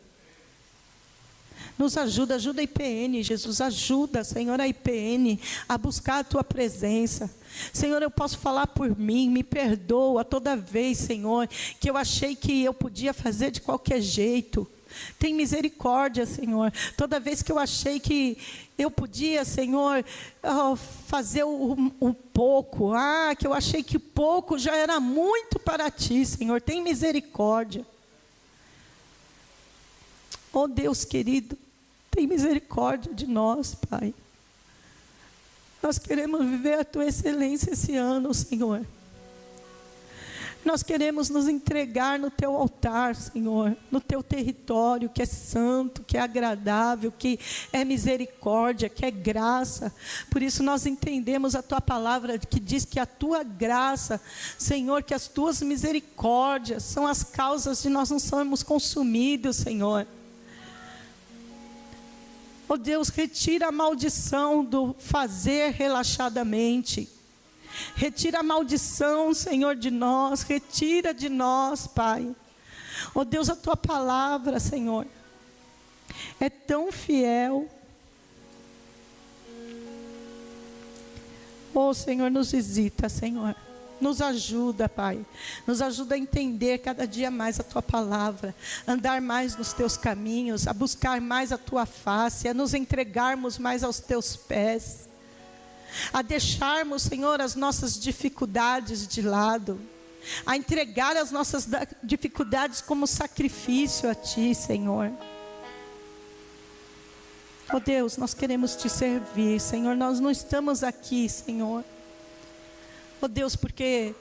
Nos ajuda, ajuda a IPN, Jesus, ajuda, Senhor, a IPN a buscar a tua presença. Senhor, eu posso falar por mim, me perdoa toda vez, Senhor, que eu achei que eu podia fazer de qualquer jeito. Tem misericórdia, Senhor. Toda vez que eu achei que eu podia, Senhor, fazer o pouco, que eu achei que pouco já era muito para ti, Senhor. Tem misericórdia. Deus querido, tem misericórdia de nós, Pai. Nós queremos viver a tua excelência esse ano, Senhor. Nós queremos nos entregar no teu altar, Senhor, no teu território que é santo, que é agradável, que é misericórdia, que é graça. Por isso nós entendemos a tua palavra que diz que a tua graça, Senhor, que as tuas misericórdias são as causas de nós não sermos consumidos, Senhor. Deus, retira a maldição do fazer relaxadamente. Retira a maldição, Senhor, de nós. Retira de nós, Pai. Deus, a tua palavra, Senhor, é tão fiel. Senhor, nos visita, Senhor. Nos ajuda, Pai. Nos ajuda a entender cada dia mais a tua palavra, andar mais nos teus caminhos, a buscar mais a tua face, a nos entregarmos mais aos teus pés, a deixarmos, Senhor, as nossas dificuldades de lado, a entregar as nossas dificuldades como sacrifício a ti, Senhor. Deus, nós queremos te servir, Senhor. Nós não estamos aqui, Senhor, Deus, porque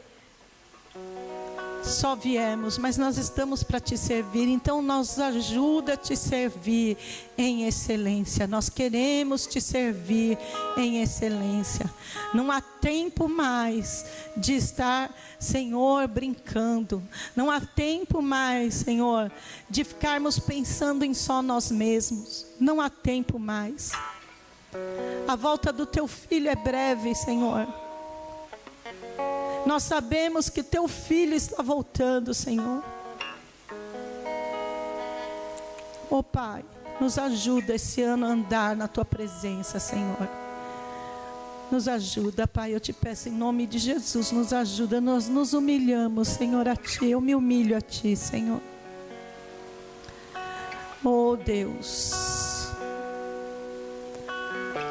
só viemos, mas nós estamos para te servir. Então nos ajuda a te servir em excelência. Nós queremos te servir em excelência. Não há tempo mais de estar, Senhor, brincando. Não há tempo mais, Senhor, de ficarmos pensando em só nós mesmos. Não há tempo mais. A volta do teu filho é breve, Senhor. Nós sabemos que teu filho está voltando, Senhor. Oh Pai, nos ajuda esse ano a andar na tua presença, Senhor. Nos ajuda, Pai, eu te peço em nome de Jesus, nos ajuda. Nós nos humilhamos, Senhor, a ti. Eu me humilho a ti, Senhor. Oh Deus,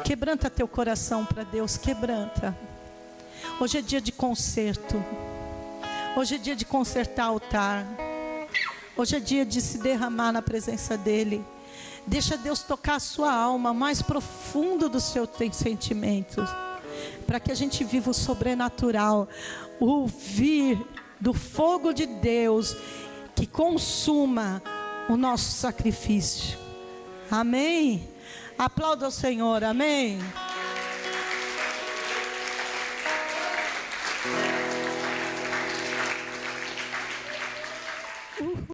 quebranta teu coração para Deus, quebranta. Hoje é dia de conserto. Hoje é dia de consertar altar. Hoje é dia de se derramar na presença dEle. Deixa Deus tocar a sua alma, mais profundo dos seus sentimentos, para que a gente viva o sobrenatural, o vir do fogo de Deus que consuma o nosso sacrifício. Amém? Aplauda o Senhor, amém?